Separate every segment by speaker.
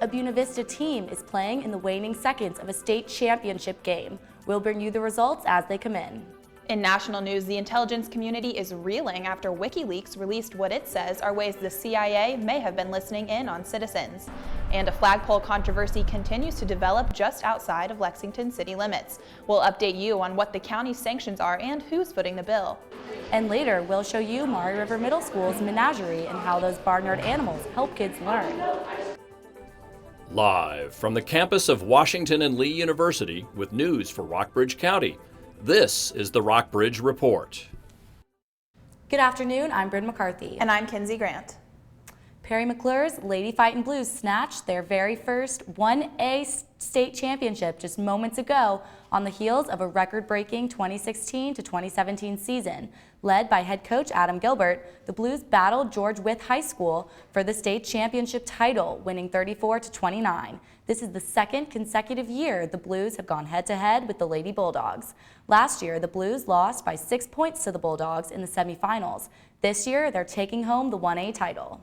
Speaker 1: A Buena Vista team is playing in the waning seconds of a state championship game. We'll bring you the results as they come in.
Speaker 2: In national news, the intelligence community is reeling after WikiLeaks released what it says are ways the CIA may have been listening in on citizens. And a flagpole controversy continues to develop just outside of Lexington city limits. We'll update you on what the county's sanctions are and who's footing the bill.
Speaker 1: And later, we'll show you Maury River Middle School's menagerie and how those barnyard animals help kids learn.
Speaker 3: Live from the campus of Washington and Lee University with news for Rockbridge County, this is the Rockbridge Report.
Speaker 1: Good afternoon, I'm Bryn McCarthy.
Speaker 2: And I'm Kinsey Grant.
Speaker 1: Perry McClure's Lady Fightin' Blues snatched their very first 1A state championship just moments ago on the heels of a record-breaking 2016 to 2017 season. Led by head coach Adam Gilbert, the Blues battled George Wythe High School for the state championship title, winning 34-29. This is the second consecutive year the Blues have gone head-to-head with the Lady Bulldogs. Last year, the Blues lost by 6 points to the Bulldogs in the semifinals. This year, they're taking home the 1A title.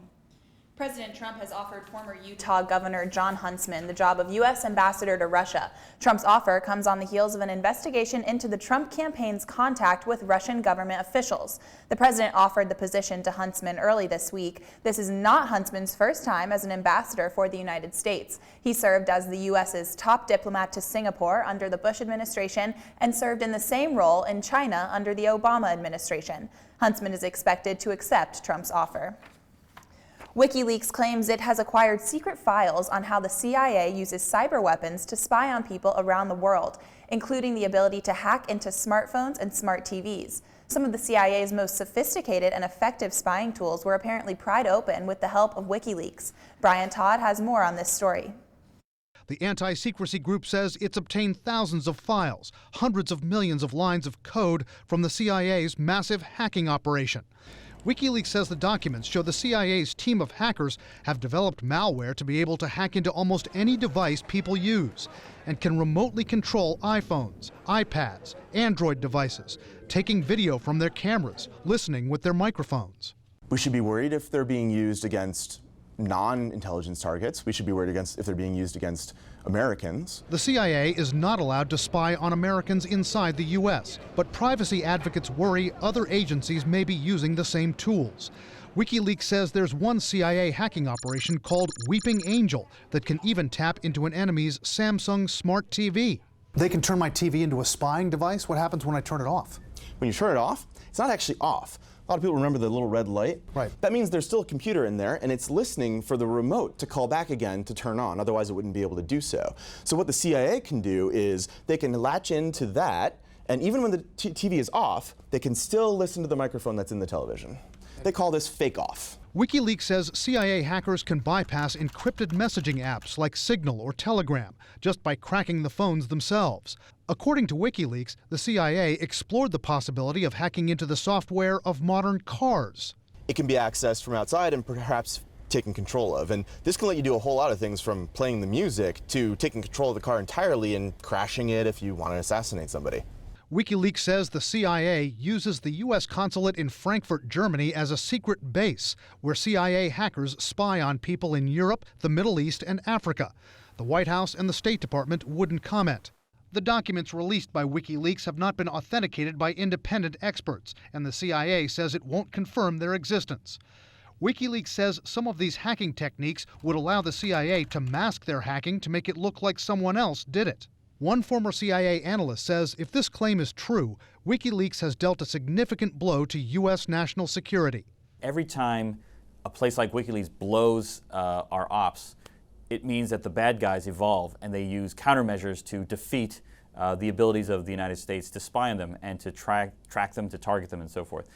Speaker 2: President Trump has offered former Utah Governor Jon Huntsman the job of U.S. ambassador to Russia. Trump's offer comes on the heels of an investigation into the Trump campaign's contact with Russian government officials. The president offered the position to Huntsman early this week. This is not Huntsman's first time as an ambassador for the United States. He served as the U.S.'s top diplomat to Singapore under the Bush administration and served in the same role in China under the Obama administration. Huntsman is expected to accept Trump's offer. WikiLeaks claims it has acquired secret files on how the CIA uses cyber weapons to spy on people around the world, including the ability to hack into smartphones and smart TVs. Some of the CIA's most sophisticated and effective spying tools were apparently pried open with the help of WikiLeaks. Brian Todd has more on this story.
Speaker 4: The anti-secrecy group says it's obtained thousands of files, hundreds of millions of lines of code from the CIA's massive hacking operation. WikiLeaks says the documents show the CIA's team of hackers have developed malware to be able to hack into almost any device people use and can remotely control iPhones, iPads, Android devices, taking video from their cameras, listening with their microphones.
Speaker 5: We should be worried if they're being used against non-intelligence targets. We should be worried if they're being used against Americans.
Speaker 4: The CIA is not allowed to spy on Americans inside the U.S., but privacy advocates worry other agencies may be using the same tools. WikiLeaks says there's one CIA hacking operation called Weeping Angel that can even tap into an enemy's Samsung Smart TV.
Speaker 6: They can turn my TV into a spying device? What happens when I turn it off?
Speaker 5: When you turn it off, it's not actually off. A lot of people remember the little red light.
Speaker 6: Right.
Speaker 5: That means there's still a computer in there and it's listening for the remote to call back again to turn on, otherwise it wouldn't be able to do so. So what the CIA can do is they can latch into that, and even when the TV is off, they can still listen to the microphone that's in the television. They call this fake off.
Speaker 4: WikiLeaks says CIA hackers can bypass encrypted messaging apps like Signal or Telegram just by cracking the phones themselves. According to WikiLeaks, the CIA explored the possibility of hacking into the software of modern cars.
Speaker 5: It can be accessed from outside and perhaps taken control of. And this can let you do a whole lot of things, from playing the music to taking control of the car entirely and crashing it if you want to assassinate somebody.
Speaker 4: WikiLeaks says the CIA uses the U.S. consulate in Frankfurt, Germany as a secret base where CIA hackers spy on people in Europe, the Middle East, and Africa. The White House and the State Department wouldn't comment. The documents released by WikiLeaks have not been authenticated by independent experts, and the CIA says it won't confirm their existence. WikiLeaks says some of these hacking techniques would allow the CIA to mask their hacking to make it look like someone else did it. One former CIA analyst says if this claim is true, WikiLeaks has dealt a significant blow to U.S. national security.
Speaker 7: Every time a place like WikiLeaks blows our ops, it means that the bad guys evolve and they use countermeasures to defeat the abilities of the United States to spy on them and to track them, to target them, and so forth.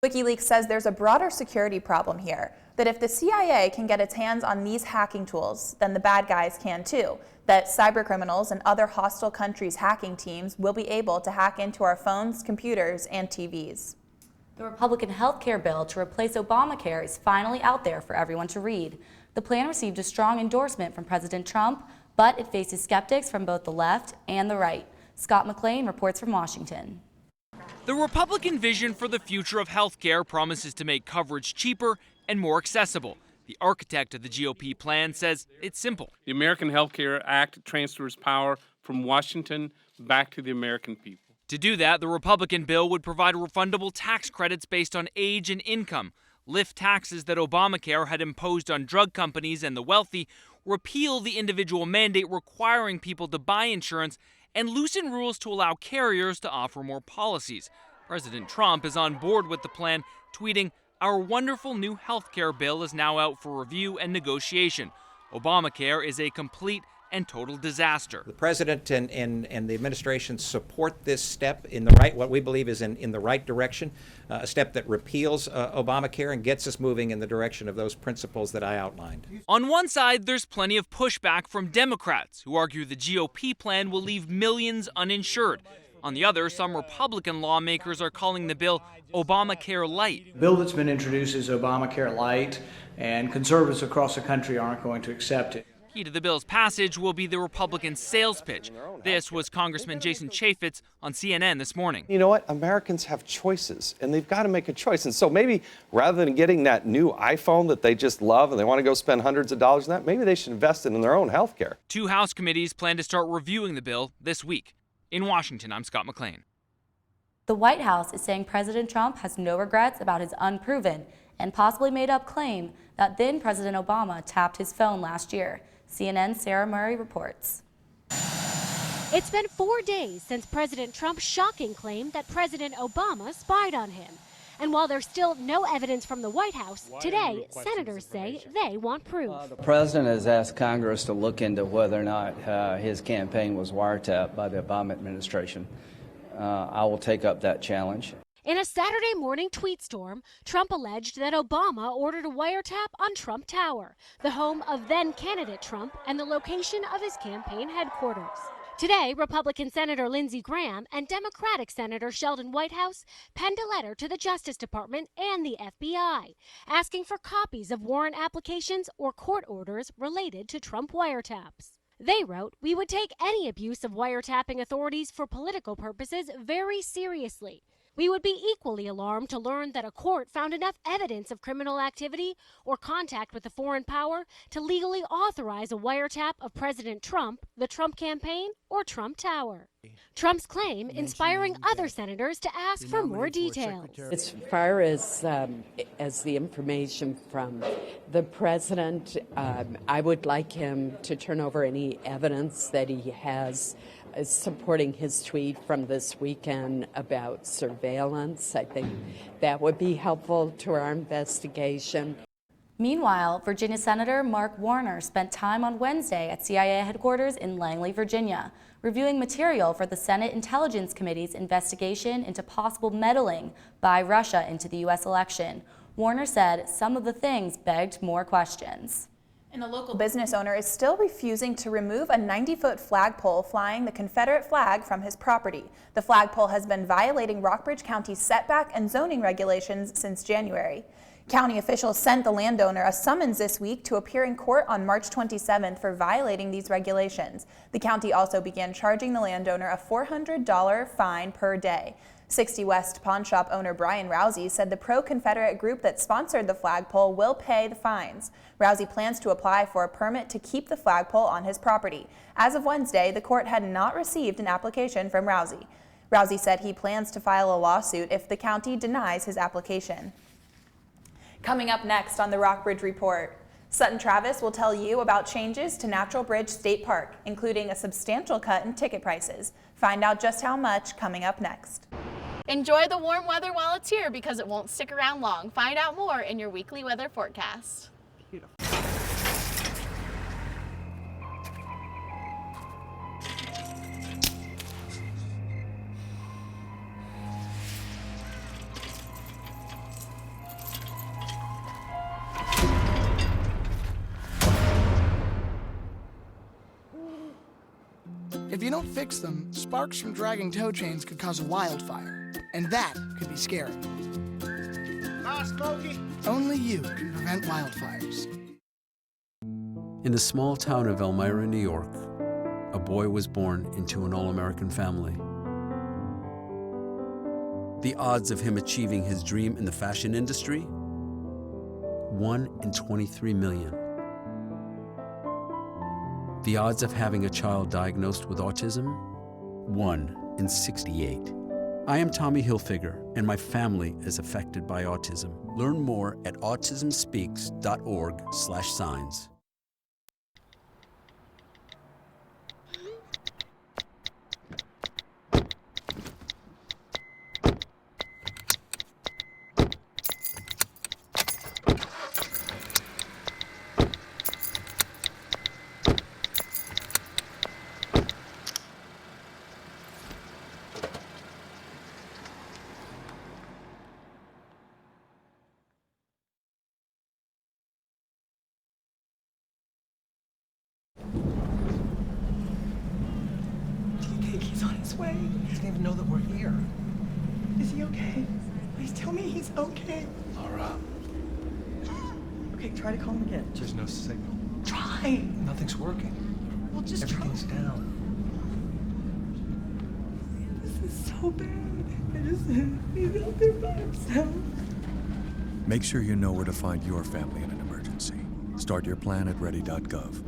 Speaker 2: WikiLeaks says there's a broader security problem here, that if the CIA can get its hands on these hacking tools, then the bad guys can too, that cybercriminals and other hostile countries' hacking teams will be able to hack into our phones, computers, and TVs.
Speaker 1: The Republican health care bill to replace Obamacare is finally out there for everyone to read. The plan received a strong endorsement from President Trump, but it faces skeptics from both the left and the right. Scott McLean reports from Washington.
Speaker 8: The Republican vision for the future of health care promises to make coverage cheaper and more accessible. The architect of the GOP plan says it's simple.
Speaker 9: The American Health Care Act transfers power from Washington back to the American people.
Speaker 8: To do that, the Republican bill would provide refundable tax credits based on age and income, lift taxes that Obamacare had imposed on drug companies and the wealthy, repeal the individual mandate requiring people to buy insurance, and loosen rules to allow carriers to offer more policies. President Trump is on board with the plan, tweeting, "Our wonderful new health care bill is now out for review and negotiation. Obamacare is a complete and total disaster."
Speaker 10: The president and the administration support this step in the right, what we believe is in the right direction, a step that repeals Obamacare and gets us moving in the direction of those principles that I outlined.
Speaker 8: On one side, there's plenty of pushback from Democrats who argue the GOP plan will leave millions uninsured. On the other, some Republican lawmakers are calling the bill Obamacare Light.
Speaker 11: The bill that's been introduced is Obamacare Light, and conservatives across the country aren't going to accept it.
Speaker 8: Key to the bill's passage will be the Republican sales pitch. This was Congressman Jason Chaffetz on CNN this morning.
Speaker 12: You know what? Americans have choices, and they've got to make a choice. And so maybe rather than getting that new iPhone that they just love and they want to go spend hundreds of dollars on that, maybe they should invest in their own health care.
Speaker 8: 2 House committees plan to start reviewing the bill this week. In Washington, I'm Scott McLean.
Speaker 1: The White House is saying President Trump has no regrets about his unproven and possibly made-up claim that then President Obama tapped his phone last year. CNN's Sarah Murray reports.
Speaker 13: It's been 4 days since President Trump's shocking claim that President Obama spied on him. And while there's still no evidence from the White House, today senators say they want proof.
Speaker 14: The president has asked Congress to look into whether or not his campaign was wiretapped by the Obama administration. I will take up that challenge.
Speaker 13: In a Saturday morning tweet storm, Trump alleged that Obama ordered a wiretap on Trump Tower, the home of then-candidate Trump and the location of his campaign headquarters. Today, Republican Senator Lindsey Graham and Democratic Senator Sheldon Whitehouse penned a letter to the Justice Department and the FBI, asking for copies of warrant applications or court orders related to Trump wiretaps. They wrote, "We would take any abuse of wiretapping authorities for political purposes very seriously. We would be equally alarmed to learn that a court found enough evidence of criminal activity or contact with a foreign power to legally authorize a wiretap of President Trump, the Trump campaign, or Trump Tower." Trump's claim inspiring other senators to ask for more details.
Speaker 15: As far as the information from the president, I would like him to turn over any evidence that he has supporting his tweet from this weekend about surveillance. I think that would be helpful to our investigation.
Speaker 1: Meanwhile, Virginia Senator Mark Warner spent time on Wednesday at CIA headquarters in Langley, Virginia, reviewing material for the Senate Intelligence Committee's investigation into possible meddling by Russia into the U.S. election. Warner said some of the things begged more questions.
Speaker 2: And a local business owner is still refusing to remove a 90-foot flagpole flying the Confederate flag from his property. The flagpole has been violating Rockbridge County's setback and zoning regulations since January. County officials sent the landowner a summons this week to appear in court on March 27th for violating these regulations. The county also began charging the landowner a $400 fine per day. 60 West pawn shop owner Brian Rousey said the pro-Confederate group that sponsored the flagpole will pay the fines. Rousey plans to apply for a permit to keep the flagpole on his property. As of Wednesday, the court had not received an application from Rousey. Rousey said he plans to file a lawsuit if the county denies his application. Coming up next on the Rockbridge Report, Sutton Travis will tell you about changes to Natural Bridge State Park, including a substantial cut in ticket prices. Find out just how much coming up next.
Speaker 16: Enjoy the warm weather while it's here because it won't stick around long. Find out more in your weekly weather forecast.
Speaker 6: Beautiful.
Speaker 17: If you don't fix them, sparks from dragging tow chains could cause a wildfire, and that could be scary. Smokey. Only you can prevent wildfires.
Speaker 18: In the small town of Elmira, New York, a boy was born into an all-American family. The odds of him achieving his dream in the fashion industry? 1 in 23 million. The odds of having a child diagnosed with autism? 1 in 68. I am Tommy Hilfiger, and my family is affected by autism. Learn more at autismspeaks.org/signs.
Speaker 19: He's on his way. He doesn't even know that we're here. Is he okay? Please tell me he's okay.
Speaker 6: Laura.
Speaker 19: Okay, try to call him again.
Speaker 6: There's no signal.
Speaker 19: Try.
Speaker 6: Nothing's working.
Speaker 19: Well, just
Speaker 6: Everything's down.
Speaker 19: This is so bad. He's out there by himself.
Speaker 20: Make sure you know where to find your family in an emergency. Start your plan at ready.gov.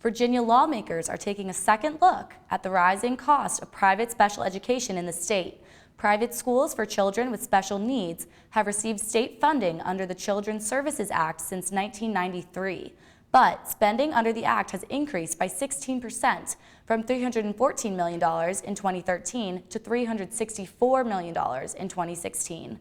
Speaker 1: Virginia lawmakers are taking a second look at the rising cost of private special education in the state. Private schools for children with special needs have received state funding under the Children's Services Act since 1993. But spending under the act has increased by 16%, from $314 million in 2013 to $364 million in 2016.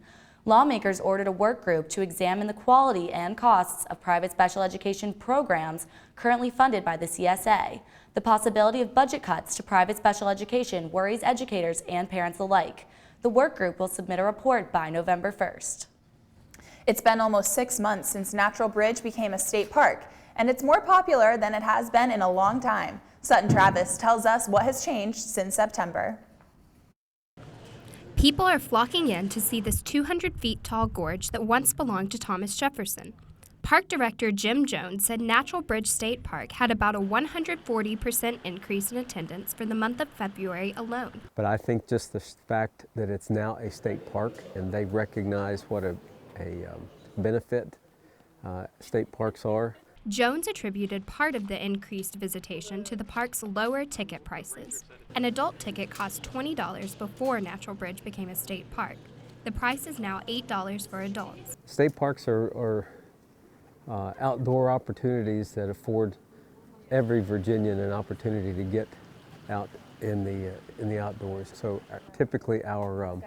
Speaker 1: Lawmakers ordered a work group to examine the quality and costs of private special education programs currently funded by the CSA. The possibility of budget cuts to private special education worries educators and parents alike. The work group will submit a report by November 1st.
Speaker 2: It's been almost 6 months since Natural Bridge became a state park, and it's more popular than it has been in a long time. Sutton Travis tells us what has changed since September.
Speaker 21: People are flocking in to see this 200 feet tall gorge that once belonged to Thomas Jefferson. Park Director Jim Jones said Natural Bridge State Park had about a 140% increase in attendance for the month of February alone.
Speaker 22: But I think just the fact that it's now a state park and they recognize what a benefit state parks are.
Speaker 21: Jones attributed part of the increased visitation to the park's lower ticket prices. An adult ticket cost $20 before Natural Bridge became a state park. The price is now $8 for adults.
Speaker 22: State parks are outdoor opportunities that afford every Virginian an opportunity to get out in the outdoors. So typically our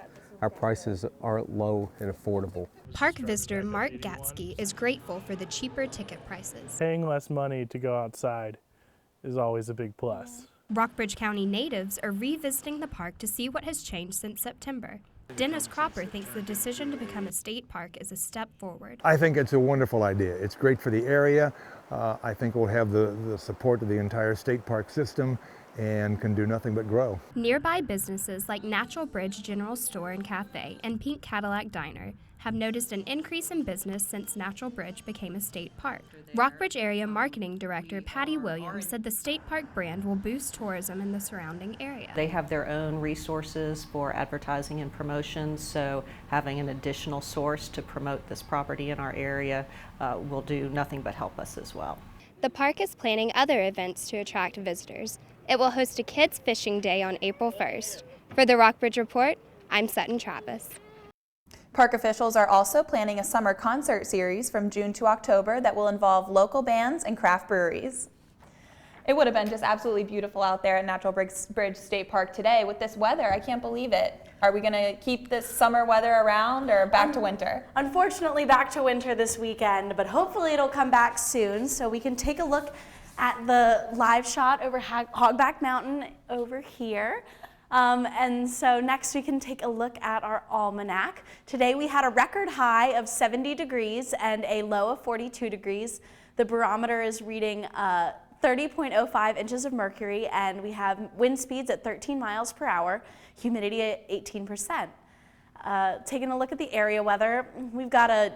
Speaker 22: prices are low and affordable.
Speaker 21: Park visitor Mark Gatsky is grateful for the cheaper ticket prices.
Speaker 23: Paying less money to go outside is always a big plus.
Speaker 21: Rockbridge County natives are revisiting the park to see what has changed since September. Dennis Cropper thinks the decision to become a state park is a step forward.
Speaker 24: I think it's a wonderful idea. It's great for the area. I think we'll have the support of the entire state park system and can do nothing but grow.
Speaker 21: Nearby businesses like Natural Bridge General Store and Cafe and Pink Cadillac Diner have noticed an increase in business since Natural Bridge became a state park. Rockbridge Area Marketing Director Patty Williams said the state park brand will boost tourism in the surrounding area.
Speaker 25: They have their own resources for advertising and promotion, so having an additional source to promote this property in our area will do nothing but help us as well.
Speaker 21: The park is planning other events to attract visitors. It will host a kids' fishing day on April 1st. For the Rockbridge Report, I'm Sutton Travis.
Speaker 2: Park officials are also planning a summer concert series from June to October that will involve local bands and craft breweries. It would have been just absolutely beautiful out there at Natural Bridge State Park today with this weather. I can't believe it. Are we going to keep this summer weather around or back to winter?
Speaker 26: Unfortunately, back to winter this weekend, but hopefully it'll come back soon so we can take a look at the live shot over Hogback Mountain over here. And so next we can take a look at our almanac. Today we had a record high of 70 degrees and a low of 42 degrees. The barometer is reading 30.05 inches of mercury, and we have wind speeds at 13 miles per hour, humidity at 18%. Taking a look at the area weather, we've got a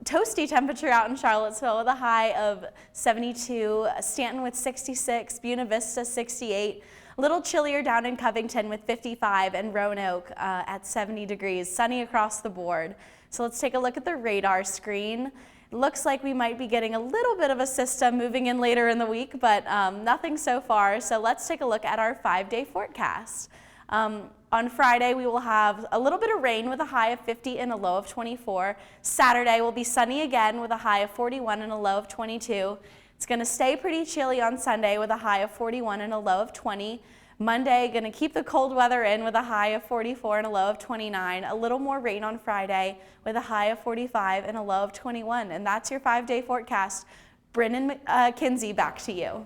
Speaker 26: toasty temperature out in Charlottesville with a high of 72, Stanton with 66, Buena Vista 68, a little chillier down in Covington with 55, and Roanoke at 70 degrees, sunny across the board. So let's take a look at the radar screen. It looks like we might be getting a little bit of a system moving in later in the week, but nothing so far. So let's take a look at our 5-day forecast. On Friday, we will have a little bit of rain with a high of 50 and a low of 24. Saturday will be sunny again with a high of 41 and a low of 22. It's going to stay pretty chilly on Sunday with a high of 41 and a low of 20. Monday, going to keep the cold weather in with a high of 44 and a low of 29. A little more rain on Friday with a high of 45 and a low of 21. And that's your 5-day forecast. Brennan Kinsey, back to you.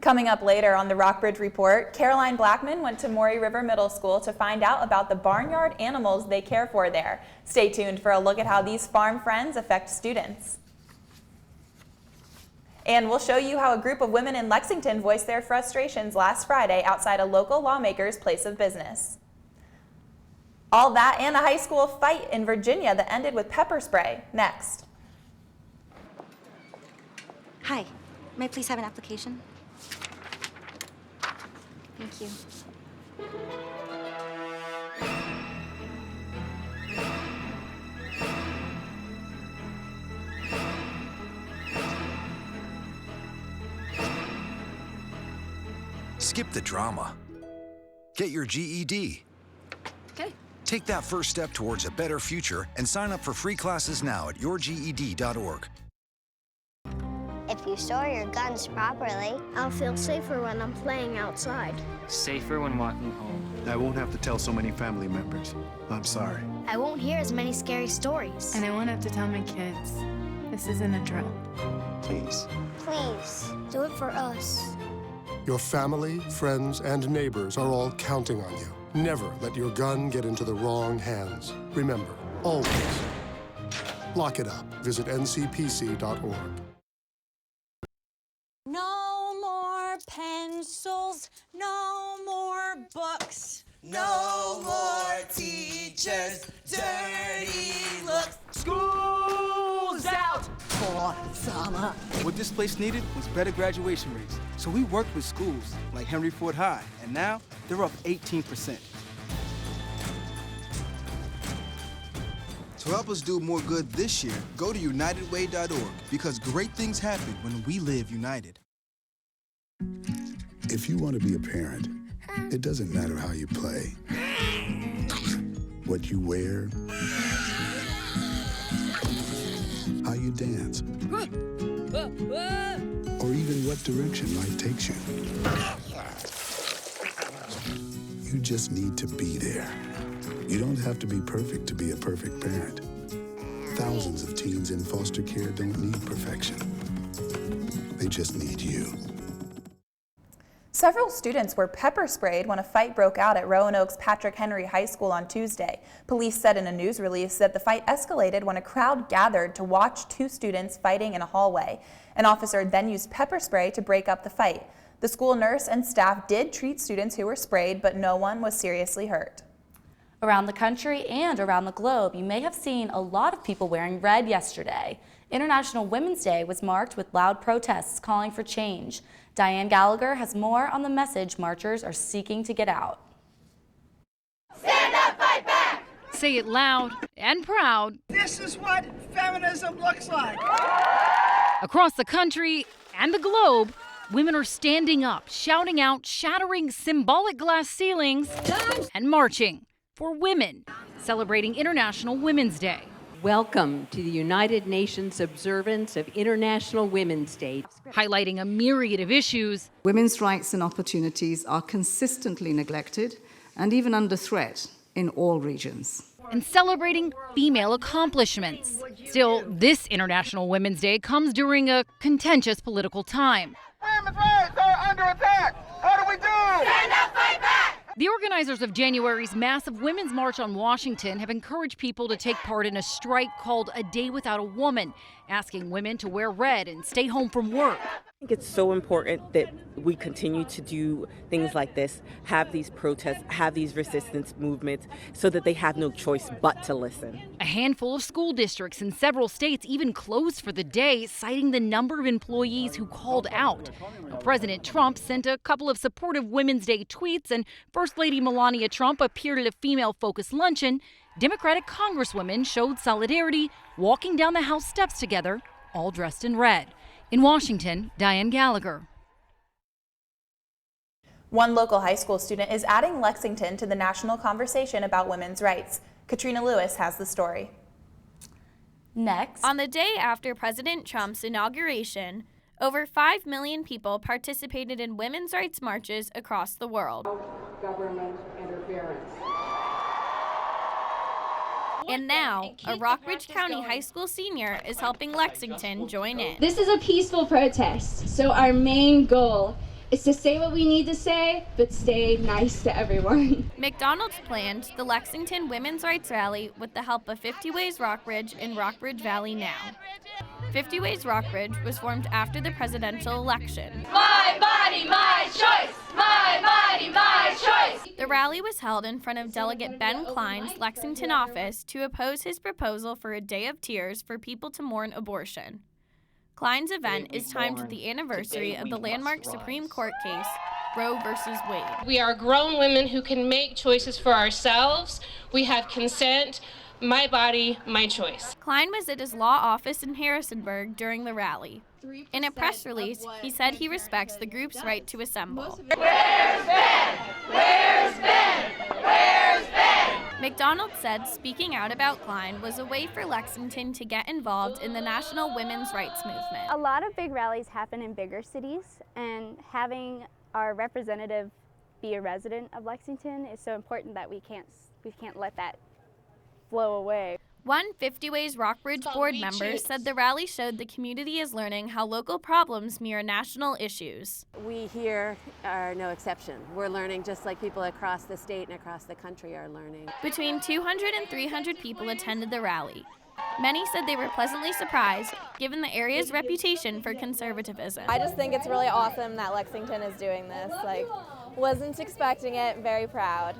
Speaker 2: Coming up later on the Rockbridge Report, Caroline Blackman went to Maury River Middle School to find out about the barnyard animals they care for there. Stay tuned for a look at how these farm friends affect students. And we'll show you how a group of women in Lexington voiced their frustrations last Friday outside a local lawmaker's place of business. All that and a high school fight in Virginia that ended with pepper spray. Next.
Speaker 3: Hi, may I please have an application? Thank you.
Speaker 4: Skip the drama. Get your GED.
Speaker 3: Okay.
Speaker 4: Take that first step towards a better future and sign up for free classes now at yourged.org.
Speaker 5: If you store your guns properly, I'll feel safer when I'm playing outside.
Speaker 7: Safer when walking home.
Speaker 9: I won't have to tell so many family members. I'm sorry.
Speaker 5: I won't hear as many scary stories.
Speaker 10: And I won't have to tell my kids. This isn't a drill.
Speaker 9: Please.
Speaker 5: Please, do it for us.
Speaker 27: Your family, friends, and neighbors are all counting on you. Never let your gun get into the wrong hands. Remember, always, lock it up. Visit ncpc.org.
Speaker 28: No more pencils, no more books, no more teachers, dirty looks.
Speaker 19: School's out!
Speaker 28: For summer.
Speaker 19: What this place needed was better graduation rates. So we worked with schools like Henry Ford High, and now they're up 18%.
Speaker 29: To help us do more good this year, go to unitedway.org, because great things happen when we live united.
Speaker 30: If you want to be a parent, it doesn't matter how you play, what you wear, how you dance, or even what direction life takes you. You just need to be there. You don't have to be perfect to be a perfect parent. Thousands of teens in foster care don't need perfection. They just need you.
Speaker 2: Several students were pepper sprayed when a fight broke out at Roanoke's Patrick Henry High School on Tuesday. Police said in a news release that the fight escalated when a crowd gathered to watch two students fighting in a hallway. An officer then used pepper spray to break up the fight. The school nurse and staff did treat students who were sprayed, but no one was seriously hurt.
Speaker 1: Around the country and around the globe, you may have seen a lot of people wearing red yesterday. International Women's Day was marked with loud protests calling for change. Diane Gallagher has more on the message marchers are seeking to get out.
Speaker 28: Stand up, fight back!
Speaker 31: Say it loud and proud.
Speaker 28: This is what feminism looks like.
Speaker 31: Across the country and the globe, women are standing up, shouting out, shattering symbolic glass ceilings, and marching for women, celebrating International Women's Day.
Speaker 15: Welcome to the United Nations observance of International Women's Day.
Speaker 31: Highlighting a myriad of issues.
Speaker 32: Women's rights and opportunities are consistently neglected and even under threat in all regions.
Speaker 31: And celebrating female accomplishments. Still, this International Women's Day comes during a contentious political time.
Speaker 28: Women's rights are under attack. How do we do? Stand up, fight back!
Speaker 31: The organizers of January's massive Women's March on Washington have encouraged people to take part in a strike called A Day Without a Woman, asking women to wear red and stay home from work.
Speaker 33: I think it's so important that we continue to do things like this, have these protests, have these resistance movements, so that they have no choice but to listen.
Speaker 31: A handful of school districts in several states even closed for the day, citing the number of employees who called out. Now, President Trump sent a couple of supportive Women's Day tweets, and First Lady Melania Trump appeared at a female-focused luncheon Democratic congresswomen showed solidarity, walking down the House steps together, all dressed in red. In Washington, Diane Gallagher.
Speaker 2: One local high school student is adding Lexington to the national conversation about women's rights. Katrina Lewis has the story.
Speaker 1: Next.
Speaker 6: On the day after President Trump's inauguration, over 5 million people participated in women's rights marches across the world.
Speaker 15: Government interference.
Speaker 6: And now, a Rockbridge County high school senior is helping Lexington join in.
Speaker 8: This is a peaceful protest, so our main goal is to say what we need to say, but stay nice to everyone.
Speaker 6: McDonald's planned the Lexington Women's Rights Rally with the help of 50 Ways Rockbridge and Rockbridge Valley Now. 50 Ways Rockbridge was formed after the presidential election.
Speaker 8: My body, my choice! My body, my choice!
Speaker 6: The rally was held in front of Delegate Ben Klein's Lexington office to oppose his proposal for a day of tears for people to mourn abortion. Klein's event is timed with the anniversary of the landmark Supreme Court case, Roe v. Wade.
Speaker 11: We are grown women who can make choices for ourselves. We have consent. My body, my choice.
Speaker 6: Klein was at his law office in Harrisonburg during the rally. In a press release, he said he respects the group's right to assemble.
Speaker 8: Where's Ben? Where's Ben? Where's Ben?
Speaker 6: McDonald said speaking out about Klein was a way for Lexington to get involved in the national women's rights movement.
Speaker 12: A lot of big rallies happen in bigger cities, and having our representative be a resident of Lexington is so important that we can't let that flow away.
Speaker 6: One 50 Ways Rockbridge board member said the rally showed the community is learning how local problems mirror national issues.
Speaker 13: We here are no exception. We're learning just like people across the state and across the country are learning.
Speaker 6: Between 200 and 300 people attended the rally. Many said they were pleasantly surprised, given the area's reputation for conservatism.
Speaker 14: I just think it's really awesome that Lexington is doing this. Wasn't expecting it, very proud.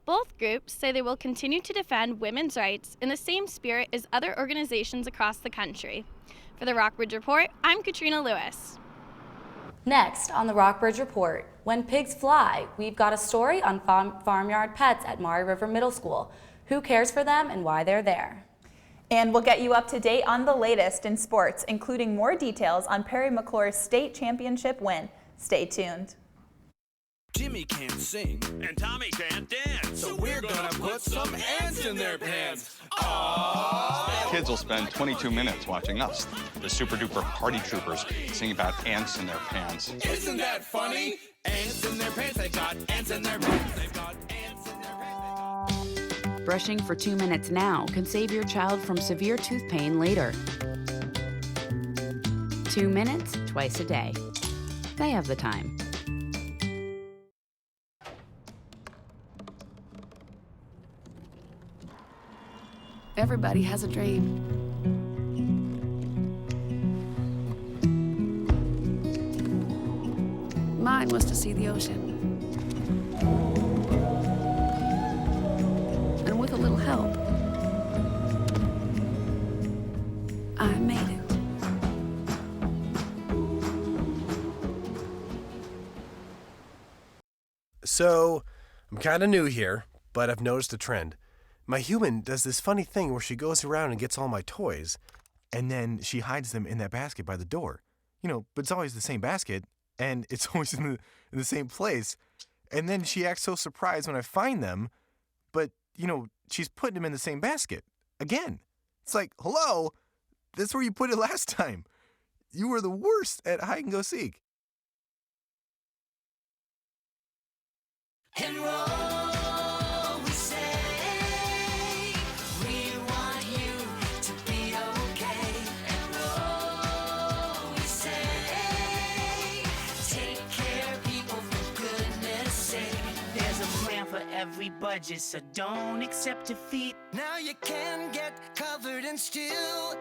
Speaker 6: Both groups say they will continue to defend women's rights in the same spirit as other organizations across the country. For the Rockbridge Report, I'm Katrina Lewis.
Speaker 1: Next on the Rockbridge Report, when pigs fly, we've got a story on farmyard pets at Maury River Middle School. Who cares for them and why they're there?
Speaker 2: And we'll get you up to date on the latest in sports, including more details on Perry McClure's state championship win. Stay tuned.
Speaker 16: Jimmy can't sing, and Tommy can't dance, so we're gonna put some ants in their pants. Aww.
Speaker 17: Kids will spend 22 minutes watching us, the super duper party troopers, sing about ants in their pants.
Speaker 16: Isn't that funny? Ants in their pants, they've got ants in their pants, they've got ants in their pants.
Speaker 18: Brushing for 2 minutes now can save your child from severe tooth pain later. 2 minutes, twice a day. They have the time.
Speaker 10: Everybody has a dream. Mine was to see the ocean. And with a little help, I made it.
Speaker 20: So, I'm kind of new here, but I've noticed a trend. My human does this funny thing where she goes around and gets all my toys, and then she hides them in that basket by the door. But it's always the same basket, and it's always in the same place. And then she acts so surprised when I find them, but, she's putting them in the same basket. Again. It's like, hello, that's where you put it last time. You were the worst at hide and go seek.
Speaker 22: Every budget, so don't accept defeat.
Speaker 16: Now you can get covered and still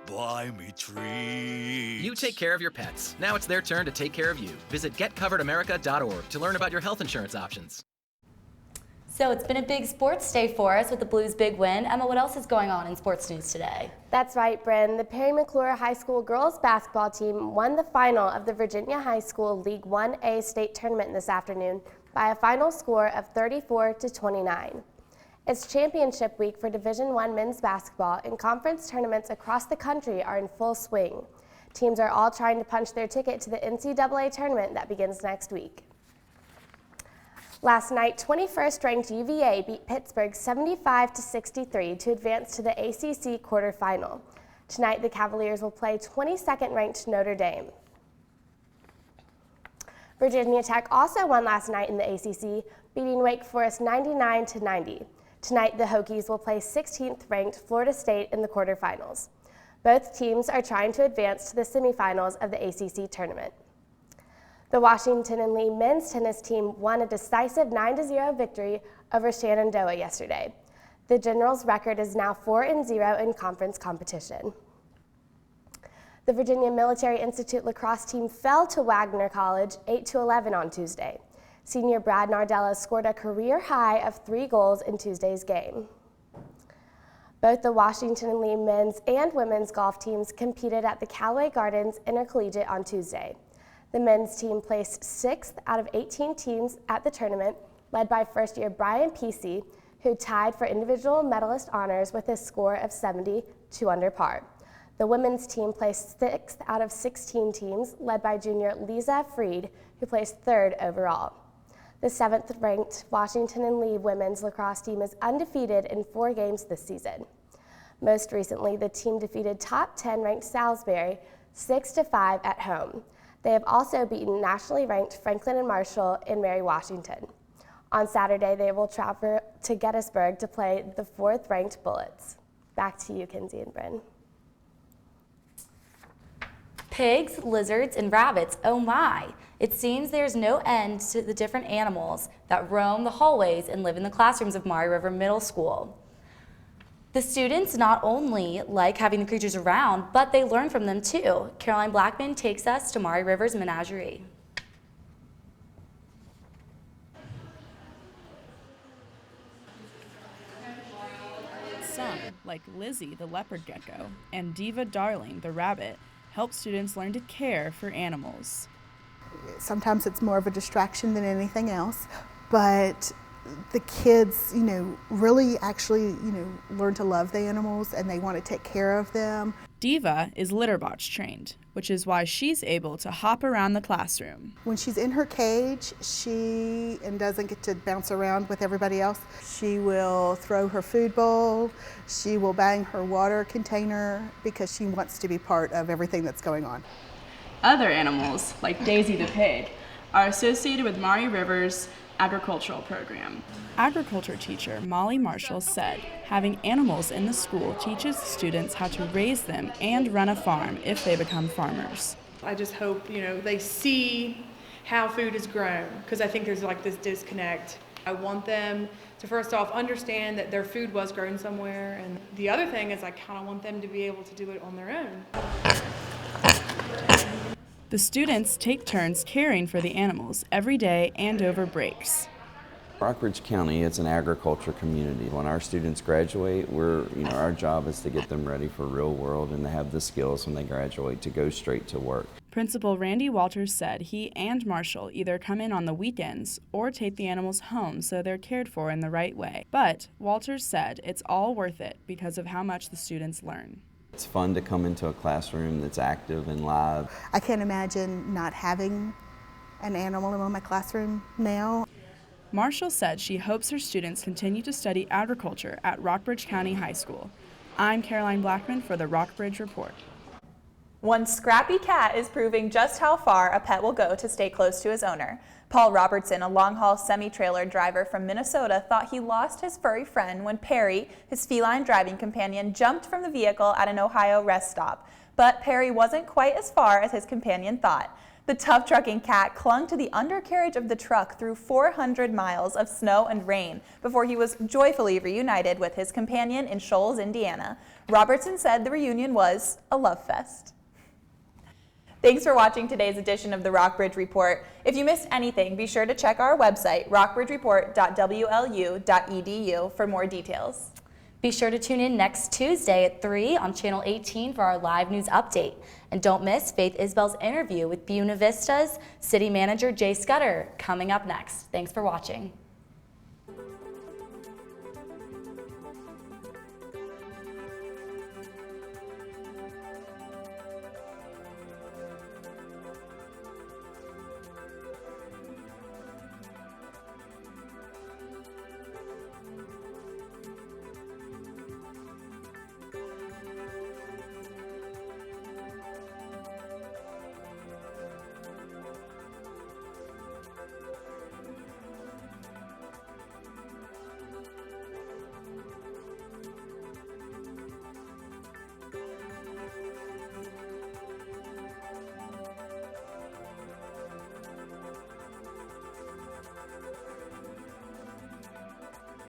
Speaker 16: buy me treats.
Speaker 23: You take care of your pets. Now it's their turn to take care of you. Visit getcoveredamerica.org to learn about your health insurance options.
Speaker 1: So it's been a big sports day for us with the Blues' big win. Emma, what else is going on in sports news today?
Speaker 24: That's right, Bryn. The Perry McClure High School girls basketball team won the final of the Virginia High School League 1A state tournament this afternoon by a final score of 34-29. It's championship week for Division I men's basketball, and conference tournaments across the country are in full swing. Teams are all trying to punch their ticket to the NCAA tournament that begins next week. Last night, 21st ranked UVA beat Pittsburgh 75-63 to advance to the ACC quarterfinal. Tonight, the Cavaliers will play 22nd ranked Notre Dame. Virginia Tech also won last night in the ACC, beating Wake Forest 99-90. Tonight, the Hokies will play 16th ranked Florida State in the quarterfinals. Both teams are trying to advance to the semifinals of the ACC tournament. The Washington and Lee men's tennis team won a decisive 9-0 victory over Shenandoah yesterday. The Generals' record is now 4-0 in conference competition. The Virginia Military Institute lacrosse team fell to Wagner College 8-11 on Tuesday. Senior Brad Nardella scored a career high of 3 goals in Tuesday's game. Both the Washington and Lee men's and women's golf teams competed at the Callaway Gardens Intercollegiate on Tuesday. The men's team placed 6th out of 18 teams at the tournament, led by first-year Brian Pesey, who tied for individual medalist honors with a score of 70, 2 under par. The women's team placed 6th out of 16 teams, led by junior Lisa Freed, who placed 3rd overall. The 7th-ranked Washington and Lee women's lacrosse team is undefeated in 4 games this season. Most recently, the team defeated top 10-ranked Salisbury 6-5 at home. They have also beaten nationally ranked Franklin and Marshall in Mary Washington. On Saturday, they will travel to Gettysburg to play the 4th-ranked Bullets. Back to you, Kinsey and Bryn.
Speaker 1: Pigs, lizards, and rabbits, oh my! It seems there's no end to the different animals that roam the hallways and live in the classrooms of Maury River Middle School. The students not only like having the creatures around, but they learn from them too. Caroline Blackman takes us to Maury River's menagerie.
Speaker 3: Some, like Lizzie the leopard gecko and Diva Darling the rabbit, help students learn to care for animals.
Speaker 4: Sometimes it's more of a distraction than anything else, but the kids, really actually, learn to love the animals and they want to take care of them.
Speaker 3: Diva is litter box trained, which is why she's able to hop around the classroom.
Speaker 4: When she's in her cage, she doesn't get to bounce around with everybody else. She will throw her food bowl, she will bang her water container because she wants to be part of everything that's going on.
Speaker 3: Other animals, like Daisy the pig, are associated with Maury River's agricultural program. Agriculture teacher Molly Marshall said having animals in the school teaches students how to raise them and run a farm if they become farmers.
Speaker 5: I just hope, they see how food is grown, because I think there's like this disconnect. I want them to first off understand that their food was grown somewhere, and the other thing is I kind of want them to be able to do it on their own.
Speaker 3: The students take turns caring for the animals every day and over breaks.
Speaker 7: Rockbridge County, it's an agriculture community. When our students graduate, our job is to get them ready for real world and to have the skills when they graduate to go straight to work.
Speaker 3: Principal Randy Walters said he and Marshall either come in on the weekends or take the animals home so they're cared for in the right way. But Walters said it's all worth it because of how much the students learn.
Speaker 7: It's fun to come into a classroom that's active and live.
Speaker 4: I can't imagine not having an animal in my classroom now.
Speaker 3: Marshall said she hopes her students continue to study agriculture at Rockbridge County High School. I'm Caroline Blackman for the Rockbridge Report.
Speaker 2: One scrappy cat is proving just how far a pet will go to stay close to his owner. Paul Robertson, a long-haul semi-trailer driver from Minnesota, thought he lost his furry friend when Perry, his feline driving companion, jumped from the vehicle at an Ohio rest stop. But Perry wasn't quite as far as his companion thought. The tough trucking cat clung to the undercarriage of the truck through 400 miles of snow and rain before he was joyfully reunited with his companion in Shoals, Indiana. Robertson said the reunion was a love fest. Thanks for watching today's edition of the Rockbridge Report. If you missed anything, be sure to check our website, rockbridgereport.wlu.edu, for more details.
Speaker 1: Be sure to tune in next Tuesday at 3 on Channel 18 for our live news update. And don't miss Faith Isbell's interview with Buena Vista's City Manager Jay Scudder coming up next. Thanks for watching.